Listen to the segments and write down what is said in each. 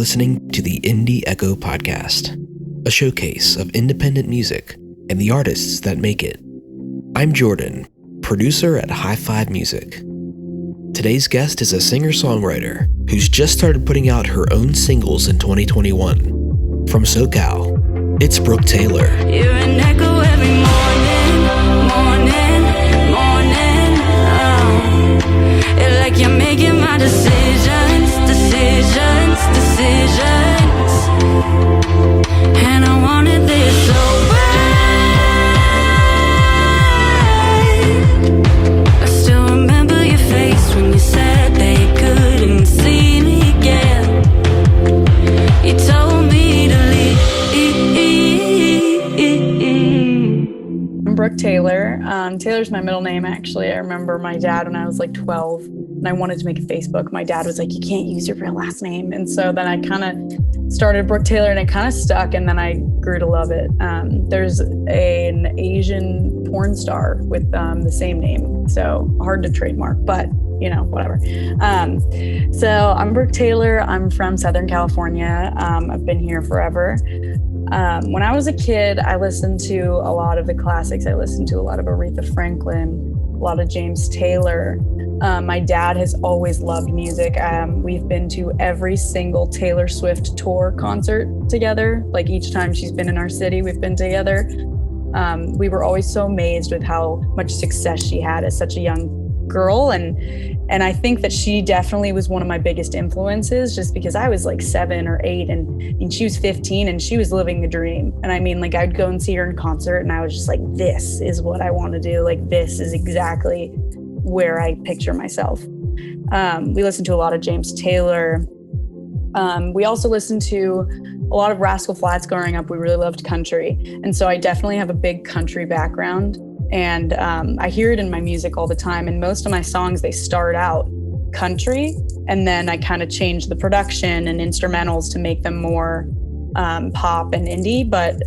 listening to the Indie Echo Podcast, a showcase of independent music and the artists that make it. I'm Jordan, producer at High Five Music. Today's guest is a singer-songwriter who's just started putting out her own singles in 2021. From SoCal, it's Brooke Taylor. You're an echo every morning. It's like you're making my decisions. And I wanted this so bad. I still remember your face when you said that you couldn't see me again. You told me to leave. I'm Brooke Taylor. Taylor's my middle name, actually. I remember my dad when I was like 12 and I wanted to make a Facebook. My dad was like, you can't use your real last name. And so then I kind of started Brooke Taylor and it kind of stuck, and then I grew to love it. There's an Asian porn star with the same name, so hard to trademark, but you know, whatever. So I'm Brooke Taylor. I'm from Southern California. I've been here forever. When I was a kid, I listened to a lot of the classics. I listened to a lot of Aretha Franklin, a lot of James Taylor. My dad has always loved music. We've been to every single Taylor Swift tour concert together. Like each time she's been in our city, we've been together. We were always so amazed with how much success she had as such a young girl. And I think that she definitely was one of my biggest influences, just because I was like 7 or 8 and she was 15 and she was living the dream. And I mean, like I'd go and see her in concert and I was just like, this is what I want to do. Like, this is exactly where I picture myself. We listened to a lot of James Taylor. We also listened to a lot of Rascal Flatts growing up. We really loved country. And so I definitely have a big country background. And I hear it in my music all the time. And most of my songs, they start out country, and then I kind of change the production and instrumentals to make them more pop and indie. But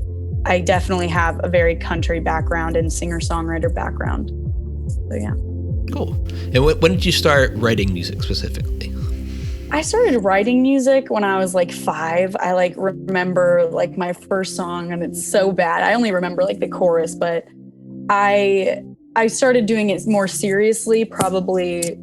I definitely have a very country background and singer-songwriter background. So yeah. Cool. And when did you start writing music specifically? I started writing music when I was like 5. I like remember like my first song, and it's so bad. I only remember like the chorus, but I started doing it more seriously probably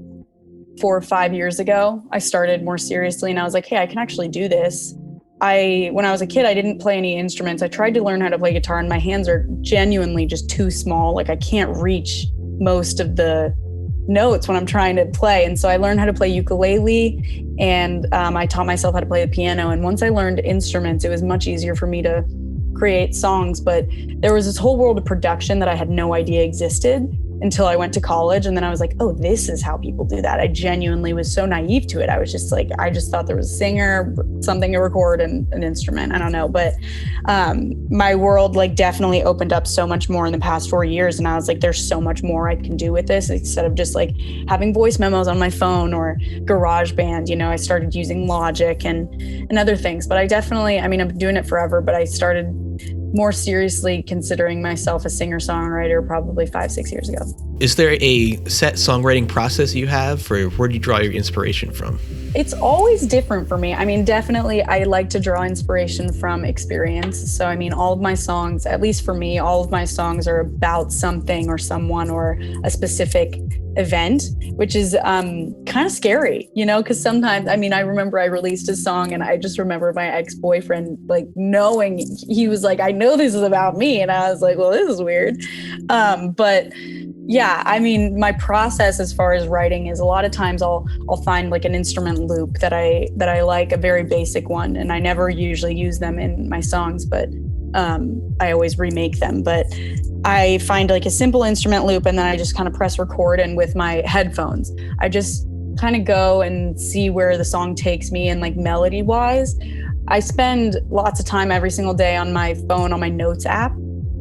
4 or 5 years ago. I started more seriously and I was like, hey, I can actually do this. When I was a kid, I didn't play any instruments. I tried to learn how to play guitar and my hands are genuinely just too small. Like I can't reach most of the notes when I'm trying to play. And so I learned how to play ukulele, and I taught myself how to play the piano. And once I learned instruments, it was much easier for me to create songs. But there was this whole world of production that I had no idea existed until I went to college. And then I was like, oh, this is how people do that. I genuinely was so naive to it. I was just like, I just thought there was a singer, something to record, and an instrument. I don't know. But my world like definitely opened up so much more in the past 4 years. And I was like, there's so much more I can do with this, instead of just like having voice memos on my phone or GarageBand. You know, I started using Logic and other things. But I definitely, I mean, I've been doing it forever, but I started more seriously considering myself a singer-songwriter probably 5-6 years ago. Is there a set songwriting process you have, or where do you draw your inspiration from? It's always different for me. I mean, definitely I like to draw inspiration from experience. So, I mean, all of my songs, at least for me, all of my songs are about something or someone or a specific event, which is kind of scary, you know, because sometimes, I mean, I remember I released a song and I just remember my ex-boyfriend like knowing, he was like, I know this is about me. And I was like, well, this is weird. But yeah, I mean, my process as far as writing is a lot of times I'll find like an instrument loop that I like, a very basic one, and I never usually use them in my songs, but I always remake them. But I find like a simple instrument loop and then I just kind of press record, and with my headphones, I just kind of go and see where the song takes me. And like melody wise, I spend lots of time every single day on my phone, on my notes app.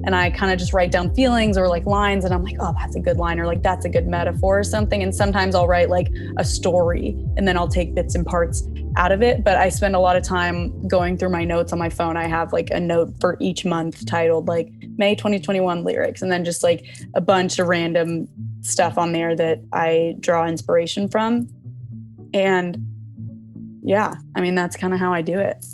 And I kind of just write down feelings or like lines, and I'm like, oh, that's a good line, or like that's a good metaphor or something. And sometimes I'll write like a story and then I'll take bits and parts out of it. But I spend a lot of time going through my notes on my phone. I have like a note for each month titled like May 2021 lyrics, and then just like a bunch of random stuff on there that I draw inspiration from. And yeah, I mean, that's kind of how I do it.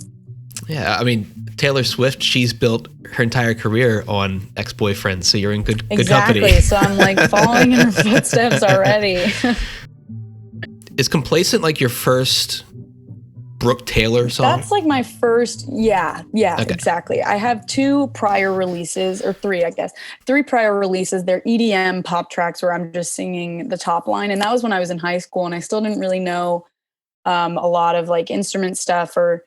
Yeah, I mean, Taylor Swift, she's built her entire career on ex-boyfriends, so you're in good Exactly. company. So I'm like following in her footsteps already. Is Complacent like your first Brooke Taylor song? That's like my first, yeah, Okay. exactly. I have 2 prior releases, or 3, I guess. 3 prior releases. They're EDM pop tracks where I'm just singing the top line. And that was when I was in high school and I still didn't really know a lot of like instrument stuff or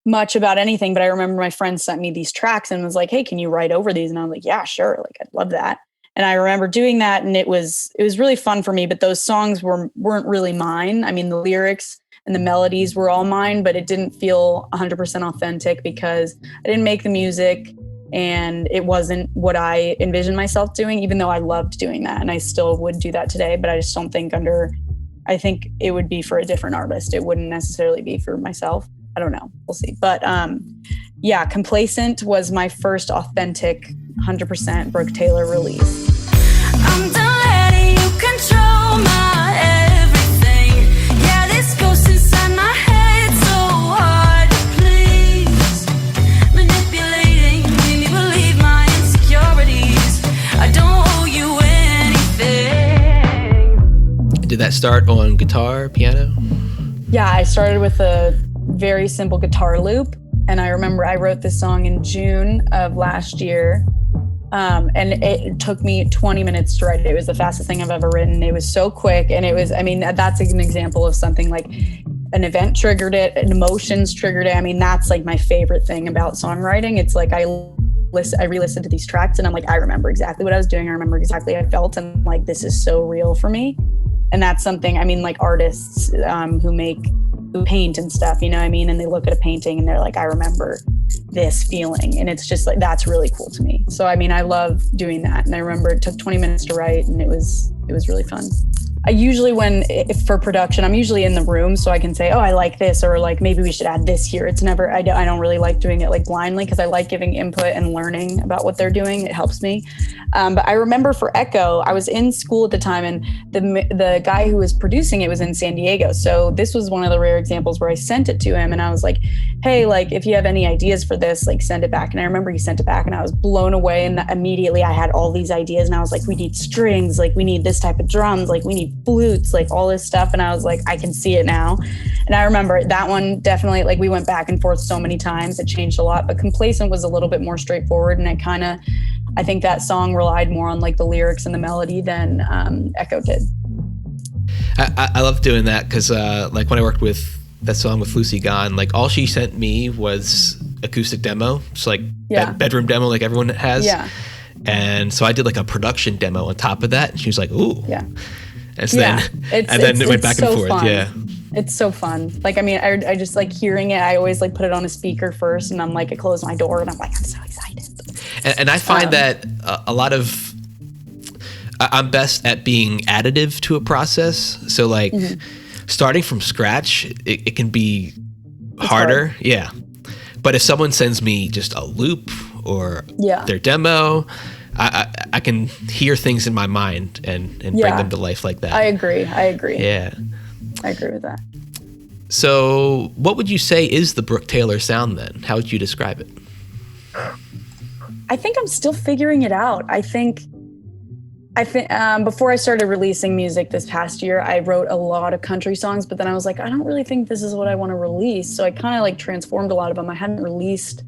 much about anything. But I remember my friend sent me these tracks and was like, hey, can you write over these? And I was like, yeah, sure. Like, I'd love that. And I remember doing that, and it was really fun for me, but those songs weren't really mine. I mean, the lyrics and the melodies were all mine, but it didn't feel 100% authentic because I didn't make the music and it wasn't what I envisioned myself doing, even though I loved doing that. And I still would do that today, but I just don't think I think it would be for a different artist. It wouldn't necessarily be for myself. I don't know. We'll see. But yeah, Complacent was my first authentic 100% Brooke Taylor release. I'm done letting you control my everything. Yeah, this ghost inside my head so hard to please. Manipulating, made me believe my insecurities. I don't owe you anything. Did that start on guitar, piano? Yeah, I started with a very simple guitar loop. And I remember I wrote this song in June of last year. And it took me 20 minutes to write it. It was the fastest thing I've ever written. It was so quick. And it was, I mean, that's an example of something like an event triggered it, an emotions triggered it. I mean, that's like my favorite thing about songwriting. It's like I re-listened to these tracks and I'm like, I remember exactly what I was doing. I remember exactly how I felt. And like, this is so real for me. And that's something, I mean, like artists who paint and stuff, you know what I mean? And they look at a painting and they're like, I remember this feeling. And it's just like, that's really cool to me. So, I mean, I love doing that. And I remember it took 20 minutes to write and it was really fun. I usually, if for production, I'm usually in the room so I can say, oh, I like this, or like, maybe we should add this here. It's never, I don't really like doing it like blindly because I like giving input and learning about what they're doing. It helps me. But I remember for Echo, I was in school at the time and the guy who was producing it was in San Diego. So this was one of the rare examples where I sent it to him and I was like, hey, like if you have any ideas for this, like send it back. And I remember he sent it back and I was blown away. And immediately I had all these ideas and I was like, we need strings, like we need this type of drums, like we need flutes, like all this stuff. And I was like, I can see it now. And I remember that one definitely, like we went back and forth so many times. It changed a lot, but Complacent was a little bit more straightforward. And I think that song relied more on like the lyrics and the melody than Echo did. I love doing that because like when I worked with that song with Lucy Gone, like all she sent me was acoustic demo. It's like bedroom demo like everyone has. Yeah. And so I did like a production demo on top of that. And she was like, ooh. Yeah. And so then it went back and forth. Fun. Yeah. It's so fun. Like, I mean, I just like hearing it. I always like put it on a speaker first and I'm like, I close my door and I'm like, I'm so excited. And I find that a lot of, I'm best at being additive to a process. So like starting from scratch, it can be harder. Yeah. But if someone sends me just a loop or their demo, I can hear things in my mind and bring them to life like that. I agree. Yeah. I agree with that. So what would you say is the Brooke Taylor sound then? How would you describe it? I think I'm still figuring it out. I think before I started releasing music this past year, I wrote a lot of country songs, but then I was like, I don't really think this is what I want to release. So I kind of like transformed a lot of them. I hadn't released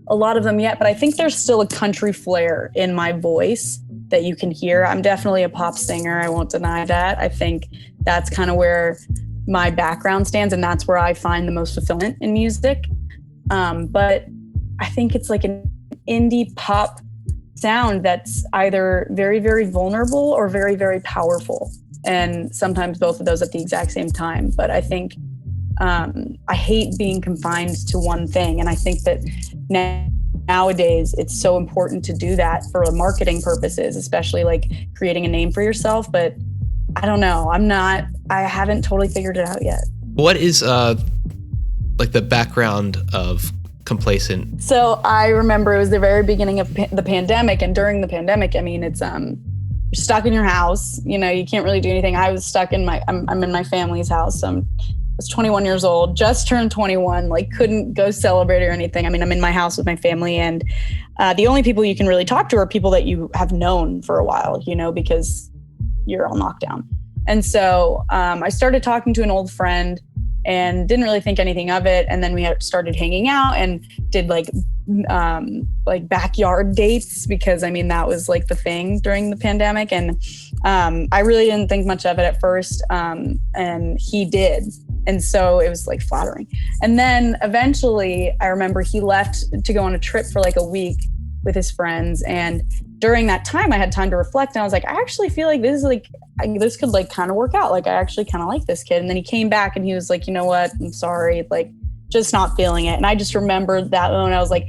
a lot of them yet, but I think there's still a country flair in my voice that you can hear. I'm definitely a pop singer. I won't deny that. I think that's kind of where my background stands, and that's where I find the most fulfillment in music. But I think it's like an indie pop sound that's either very, very vulnerable or very, very powerful. And sometimes both of those at the exact same time. But I think I hate being confined to one thing. And I think that nowadays it's so important to do that for marketing purposes, especially like creating a name for yourself. But I don't know. I haven't totally figured it out yet. What is like the background of Complacent? So I remember it was the very beginning of the pandemic. And during the pandemic, I mean, it's you're stuck in your house. You know, you can't really do anything. I was stuck in I'm in my family's house. So I'm was 21 years old, just turned 21, like couldn't go celebrate or anything. I mean, I'm in my house with my family, and the only people you can really talk to are people that you have known for a while, you know, because you're all knocked down. And so I started talking to an old friend and didn't really think anything of it. And then we started hanging out and did like backyard dates, because I mean, that was like the thing during the pandemic. And I really didn't think much of it at first. And he did. And so it was like flattering. And then eventually I remember he left to go on a trip for like a week with his friends. And during that time I had time to reflect, and I was like, I actually feel like this is like, this could like kind of work out. Like I actually kind of like this kid. And then he came back and he was like, you know what? I'm sorry. Like just not feeling it. And I just remembered that moment. I was like,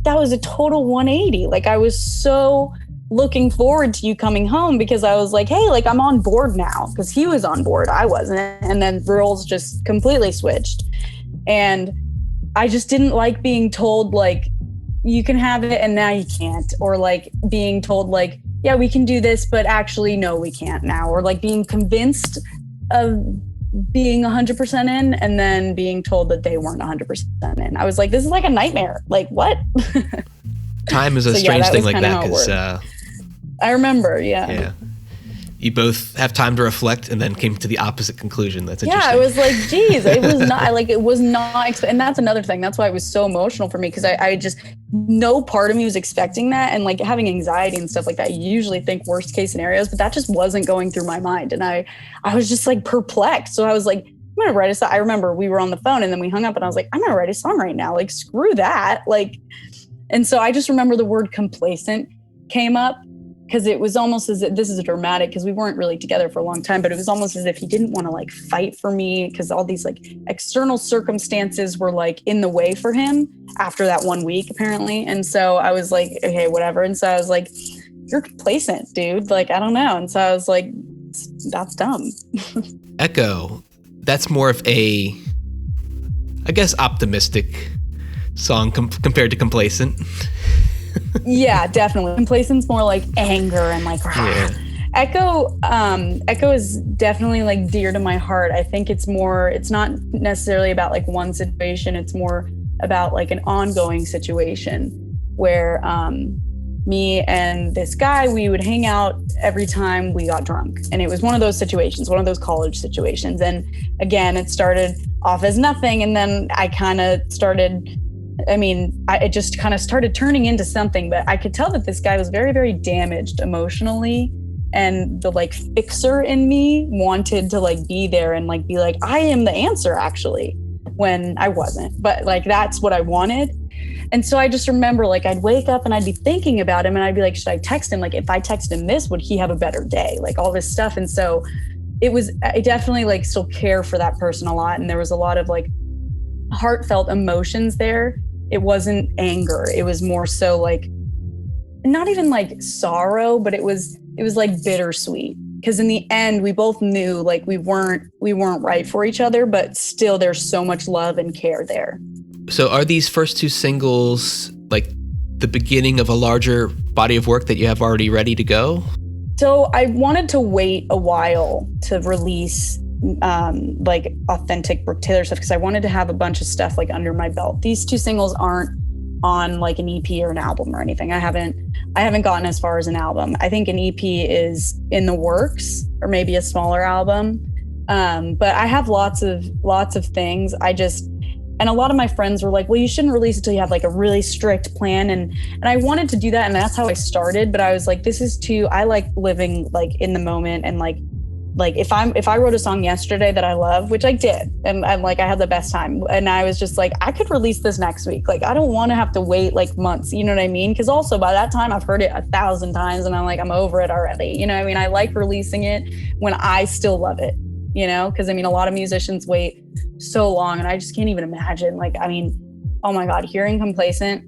that was a total 180. Like I was so looking forward to you coming home, because I was like, hey, like I'm on board now, because he was on board. I wasn't. And then the roles just completely switched. And I just didn't like being told like, you can have it and now you can't, or like being told like, yeah, we can do this, but actually, no, we can't now, or like being convinced of being 100% in and then being told that they weren't 100% in. I was like, this is like a nightmare. Like what? Time is a strange thing like that, because I remember, yeah. You both have time to reflect and then came to the opposite conclusion. That's interesting. Yeah, I was like, geez, it was not, and that's another thing. That's why it was so emotional for me, because I just, no part of me was expecting that. And like having anxiety and stuff like that, you usually think worst case scenarios, but that just wasn't going through my mind. And I was just like perplexed. So I was like, I'm going to write a song. I remember we were on the phone and then we hung up and I was like, I'm going to write a song right now. Like, screw that. Like, and so I just remember the word complacent came up, because it was almost as if, this is dramatic because we weren't really together for a long time, but it was almost as if he didn't want to like fight for me, because all these like external circumstances were like in the way for him after that 1 week apparently. And so I was like, okay, whatever. And so I was like, you're complacent, dude. Like, I don't know. And so I was like, that's dumb. Echo, that's more of a, I guess, optimistic song compared to complacent. Yeah, definitely. Complacent's more like anger and like yeah. Echo is definitely like dear to my heart. I think it's not necessarily about like one situation. It's more about like an ongoing situation where me and this guy, we would hang out every time we got drunk. And it was one of those situations, one of those college situations. And again, it started off as nothing. And then it just kind of started turning into something, but I could tell that this guy was very, very damaged emotionally. And the like fixer in me wanted to like be there and like be like, I am the answer actually, when I wasn't, but like, that's what I wanted. And so I just remember like, I'd wake up and I'd be thinking about him and I'd be like, should I text him? Like, if I text him this, would he have a better day? Like all this stuff. And so I definitely like still care for that person a lot. And there was a lot of like heartfelt emotions there. It wasn't anger. It was more so like, not even like sorrow, but it was like bittersweet. Because in the end, we both knew like we weren't right for each other, but still there's so much love and care there. So are these first two singles like the beginning of a larger body of work that you have already ready to go? So I wanted to wait a while to release like authentic Brooke Taylor stuff, because I wanted to have a bunch of stuff like under my belt. These two singles aren't on like an EP or an album or anything. I haven't gotten as far as an album. I think an EP is in the works, or maybe a smaller album. But I have lots of things. And a lot of my friends were like, well, you shouldn't release it till you have like a really strict plan. And I wanted to do that. And that's how I started. But I was like, I like living like in the moment. And like if I wrote a song yesterday that I love, which I did, and I'm like, I had the best time. And I was just like, I could release this next week. Like, I don't want to have to wait like months. You know what I mean? Because also by that time I've heard it 1,000 times and I'm like, I'm over it already. You know what I mean? I like releasing it when I still love it, you know? Because I mean, a lot of musicians wait so long and I just can't even imagine. Like, I mean, oh my God, hearing Complacent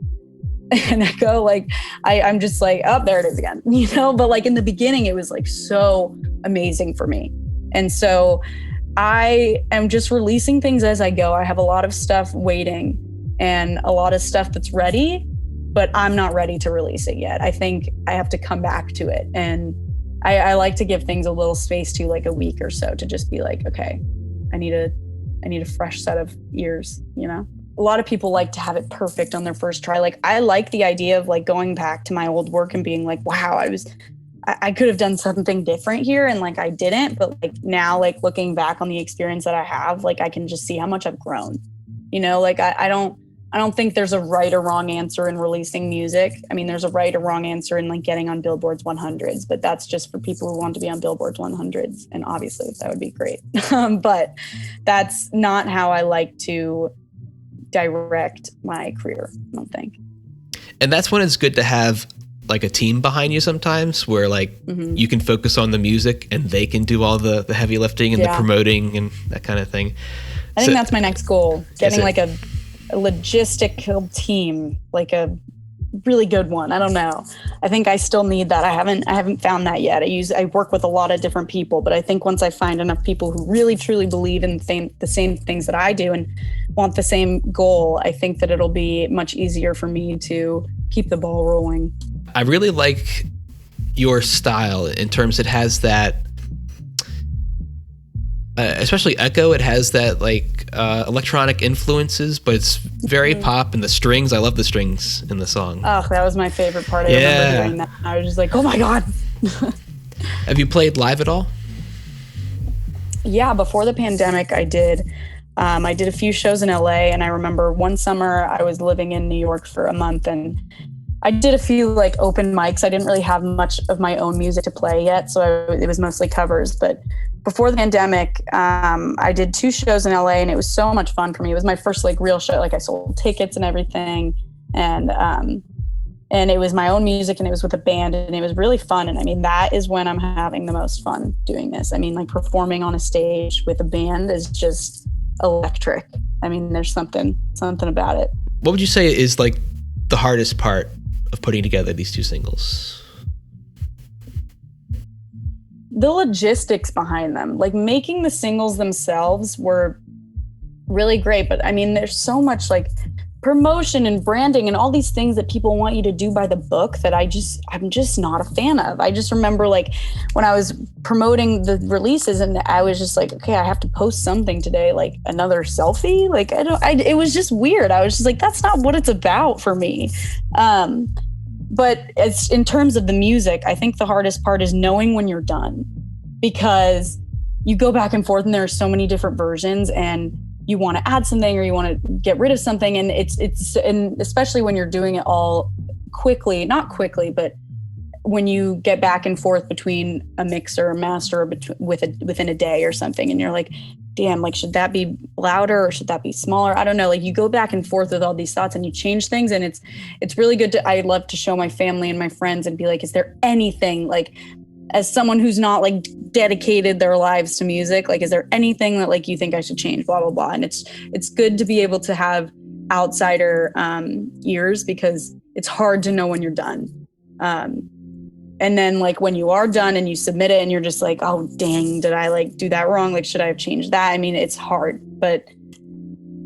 and Echo, like I'm just like, oh, there it is again, you know? But like in the beginning, it was like so amazing for me. And so I am just releasing things as I go. I have a lot of stuff waiting and a lot of stuff that's ready, but I'm not ready to release it yet. I think I have to come back to it. And I like to give things a little space to like a week or so to just be like, okay, I need to I need a fresh set of ears, you know? A lot of people like to have it perfect on their first try. Like, I like the idea of like going back to my old work and being like, wow, I could have done something different here. And like, I didn't, but like now, like looking back on the experience that I have, like I can just see how much I've grown, you know, like I don't think there's a right or wrong answer in releasing music. I mean, there's a right or wrong answer in like getting on Billboard's 100s, but that's just for people who want to be on Billboard's 100s. And obviously that would be great. But that's not how I like to direct my career, I don't think. And that's when it's good to have like a team behind you sometimes, where like you can focus on the music and they can do all the heavy lifting and the promoting and that kind of thing. I think that's my next goal, getting like a logistical team, like a really good one. I don't know. I think I still need that. I haven't found that yet. I work with a lot of different people, but I think once I find enough people who really truly believe in the same things that I do and want the same goal, I think that it'll be much easier for me to keep the ball rolling. I really like your style in terms it has that, especially Echo, it has that like electronic influences, but it's very pop, and the strings, I love the strings in the song. Oh, that was my favorite part. I remember hearing that. I was just like, oh my God. Have you played live at all? Yeah, before the pandemic, I did. I did a few shows in LA, and I remember one summer I was living in New York for a month, and I did a few like open mics. I didn't really have much of my own music to play yet, so it was mostly covers. But before the pandemic, I did 2 shows in LA, and it was so much fun for me. It was my first like real show. Like I sold tickets and everything, and it was my own music, and it was with a band, and it was really fun. And I mean, that is when I'm having the most fun doing this. I mean, like performing on a stage with a band is just electric. I mean, there's something about it. What would you say is like the hardest part of putting together these 2 singles? The logistics behind them, like making the singles themselves were really great. But I mean, there's so much like promotion and branding and all these things that people want you to do by the book that I'm just not a fan of. I just remember like when I was promoting the releases and I was just like, okay, I have to post something today, like another selfie. Like it was just weird. I was just like, that's not what it's about for me. But it's in terms of the music, I think the hardest part is knowing when you're done, because you go back and forth and there are so many different versions, and you want to add something or you want to get rid of something. And and especially when you're doing it all quickly, not quickly, but when you get back and forth between a mix or a master within a day or something, and you're like, damn, like, should that be louder or should that be smaller? I don't know. Like you go back and forth with all these thoughts and you change things. And it's really good I love to show my family and my friends and be like, is there anything, like, as someone who's not like dedicated their lives to music, like, is there anything that like you think I should change, blah, blah, blah. And it's good to be able to have outsider ears, because it's hard to know when you're done. And then like when you are done and you submit it and you're just like, oh, dang, did I like do that wrong? Like, should I have changed that? I mean, it's hard, but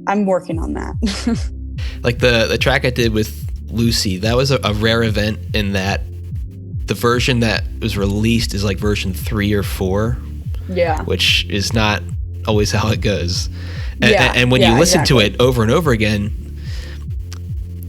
I'm working on that. Like the track I did with Lucy, that was a rare event in that the version that was released is like version 3 or 4. Yeah. Which is not always how it goes. And when you listen to it over and over again,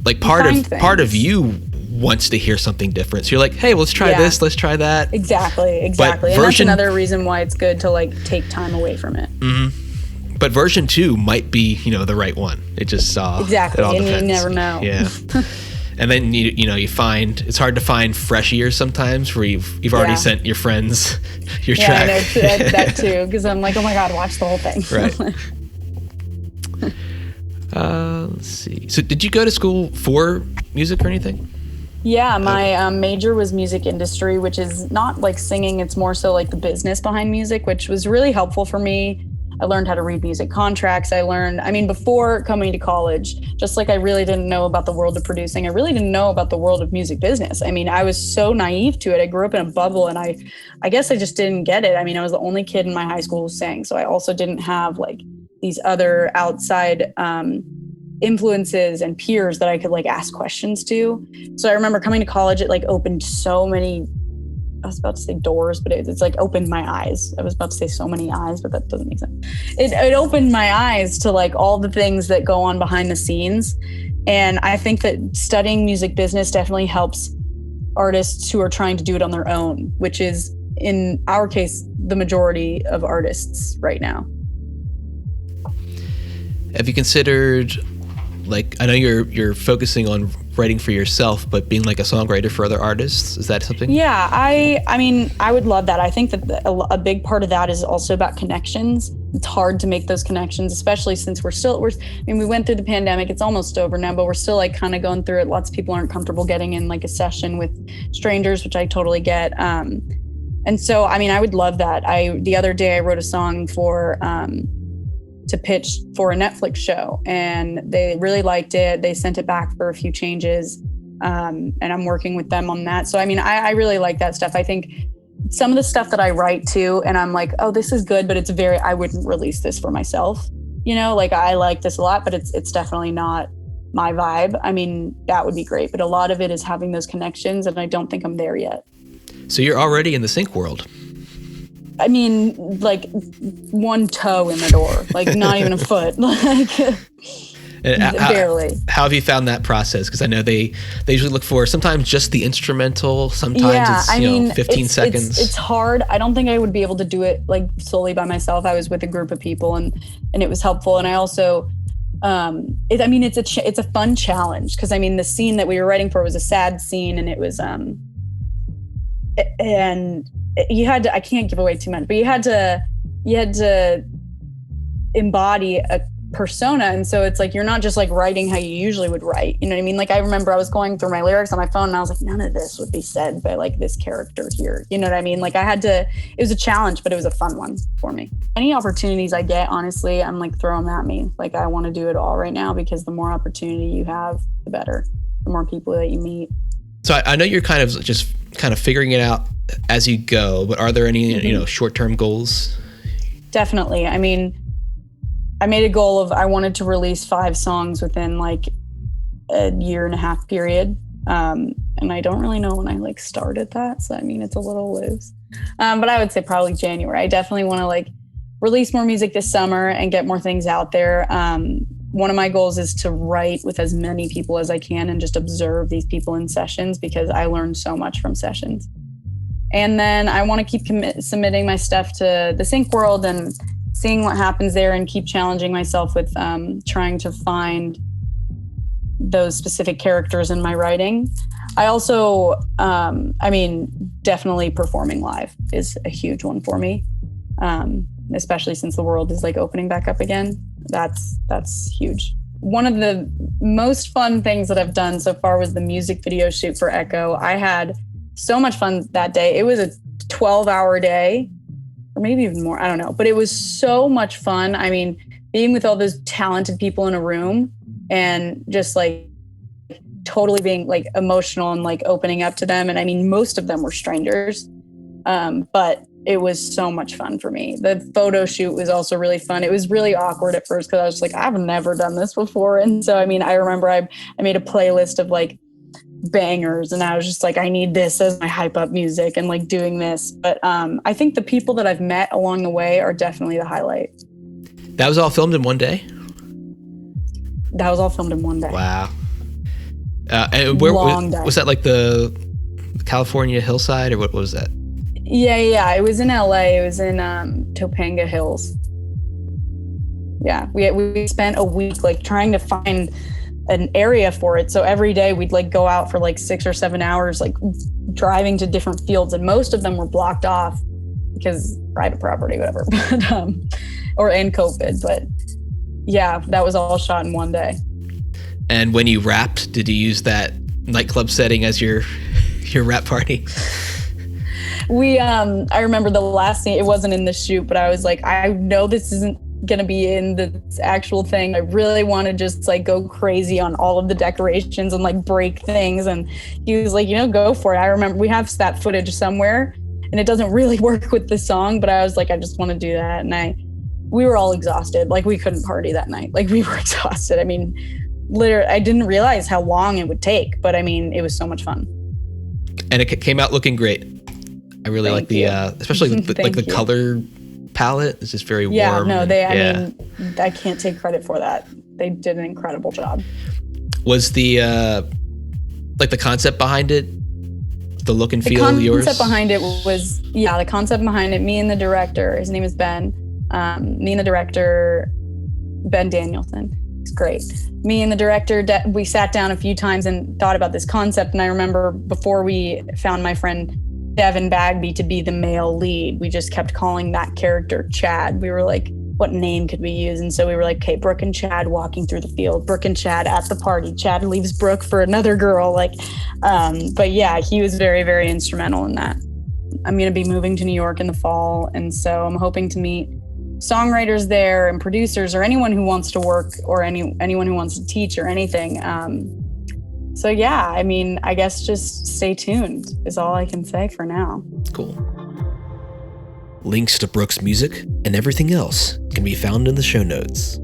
like part of you wants to hear something different. So you're like, hey, let's try this, let's try that. Exactly. And that's another reason why it's good to like take time away from it. Mm-hmm. But version 2 might be, the right one. It just exactly, and you never know. Yeah. And then you find it's hard to find fresh ears sometimes where you've already sent your friends your track. Yeah, that too, because I'm like, oh my God, watch the whole thing. Right. Let's see. So did you go to school for music or anything? Yeah, my major was music industry, which is not like singing. It's more so like the business behind music, which was really helpful for me. I learned how to read music contracts. Before coming to college, just like I really didn't know about the world of producing, I really didn't know about the world of music business. I mean, I was so naive to it. I grew up in a bubble, and I guess I just didn't get it. I mean, I was the only kid in my high school who sang, so I also didn't have like these other outside influences and peers that I could like ask questions to. So I remember coming to college, it like opened so many I was about to say doors, but it's like opened my eyes. I was about to say so many eyes, but that doesn't make sense. It opened my eyes to like all the things that go on behind the scenes. And I think that studying music business definitely helps artists who are trying to do it on their own, which is in our case, the majority of artists right now. Have you considered, like, I know you're focusing on writing for yourself, but being like a songwriter for other artists, is that something? Yeah, I mean, I would love that. I think that a big part of that is also about connections. It's hard to make those connections, especially since we went through the pandemic. It's almost over now, but we're still like kind of going through it. Lots of people aren't comfortable getting in like a session with strangers, which I totally get. And so, I mean, I would love that. The other day I wrote a song to pitch for a Netflix show, and they really liked it. They sent it back for a few changes, and I'm working with them on that. So, I mean, I really like that stuff. I think some of the stuff that I write too, and I'm like, oh, this is good, but I wouldn't release this for myself. You know, like I like this a lot, but it's definitely not my vibe. I mean, that would be great, but a lot of it is having those connections, and I don't think I'm there yet. So you're already in the sync world. I mean, like one toe in the door, like not even a foot, like barely. How have you found that process? Because I know they usually look for sometimes just the instrumental, sometimes it's 15 seconds. It's hard. I don't think I would be able to do it like solely by myself. I was with a group of people, and it was helpful. And I also, it's a fun challenge, because I mean the scene that we were writing for was a sad scene, and it was and you had to, I can't give away too much, but you had to embody a persona. And so it's like, you're not just like writing how you usually would write. You know what I mean? Like I remember I was going through my lyrics on my phone, and I was like, none of this would be said by like this character here. You know what I mean? Like it was a challenge, but it was a fun one for me. Any opportunities I get, honestly, I'm like, throw them at me. Like I want to do it all right now, because the more opportunity you have, the better, the more people that you meet. So I know you're kind of figuring it out as you go, but are there any, short-term goals? Definitely. I mean, I made a goal of, I wanted to release 5 songs within like a 1.5 year period. And I don't really know when I like started that. So, I mean, it's a little loose. But I would say probably January. I definitely want to like release more music this summer and get more things out there. One of my goals is to write with as many people as I can and just observe these people in sessions, because I learned so much from sessions. And then I want to keep submitting my stuff to the sync world and seeing what happens there, and keep challenging myself with trying to find those specific characters in my writing. I also, definitely performing live is a huge one for me, especially since the world is like opening back up again. That's huge. One of the most fun things that I've done so far was the music video shoot for Echo. I had so much fun that day. It was a 12-hour day, or maybe even more, I don't know, but it was so much fun. I mean, being with all those talented people in a room and just like totally being like emotional and like opening up to them. And I mean, most of them were strangers, but it was so much fun for me. The photo shoot was also really fun. It was really awkward at first, because I was like, I've never done this before. And so, I mean, I remember I made a playlist of like bangers, and I was just like, I need this as my hype up music and like doing this. But I think the people that I've met along the way are definitely the highlight. That was all filmed in one day? That was all filmed in one day. Wow. And where was that, like the California hillside, or what was that? Yeah. It was in LA. It was in Topanga Hills. Yeah, we spent a week like trying to find an area for it. So every day we'd like go out for like 6 or 7 hours, like driving to different fields, and most of them were blocked off because private property, whatever, but and COVID. But yeah, that was all shot in one day. And when you rapped, did you use that nightclub setting as your rap party? I remember the last scene, it wasn't in the shoot, but I was like, I know this isn't gonna be in the actual thing. I really want to just like go crazy on all of the decorations and like break things. And he was like, go for it. I remember we have that footage somewhere, and it doesn't really work with the song, but I was like, I just want to do that. And we were all exhausted. Like we couldn't party that night. Like we were exhausted. I mean, literally, I didn't realize how long it would take, but I mean, it was so much fun. And it came out looking great. I really like Thank the, you. especially like the Thank you. color palette. It's just very Yeah, warm. no, and- I mean, I can't take credit for that. They did an incredible job. Was the, like the concept behind it, the look and The feel yours? concept behind it was, the concept behind it, me and the director, his name is Ben, me and the director, Ben Danielson, he's great. Me and the director, we sat down a few times and thought about this concept. And I remember before we found my friend Devin Bagby to be the male lead, we just kept calling that character Chad. We were like, what name could we use? And so we were like, okay, Brooke and Chad walking through the field, Brooke and Chad at the party, Chad leaves Brooke for another girl. Like, but yeah, he was very, very instrumental in that. I'm going to be moving to New York in the fall. And so I'm hoping to meet songwriters there and producers or anyone who wants to work or anyone who wants to teach or anything. So yeah, I mean, I guess just stay tuned is all I can say for now. Cool. Links to Brooke's music and everything else can be found in the show notes.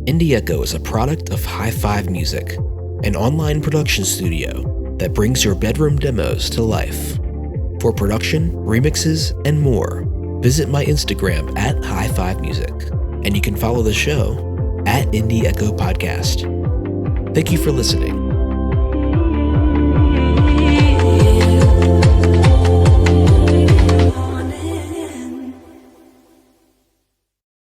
Indie Echo is a product of High Five Music, an online production studio that brings your bedroom demos to life. For production, remixes, and more, visit my Instagram at High Five Music, and you can follow the show at Indie Echo Podcast. Thank you for listening.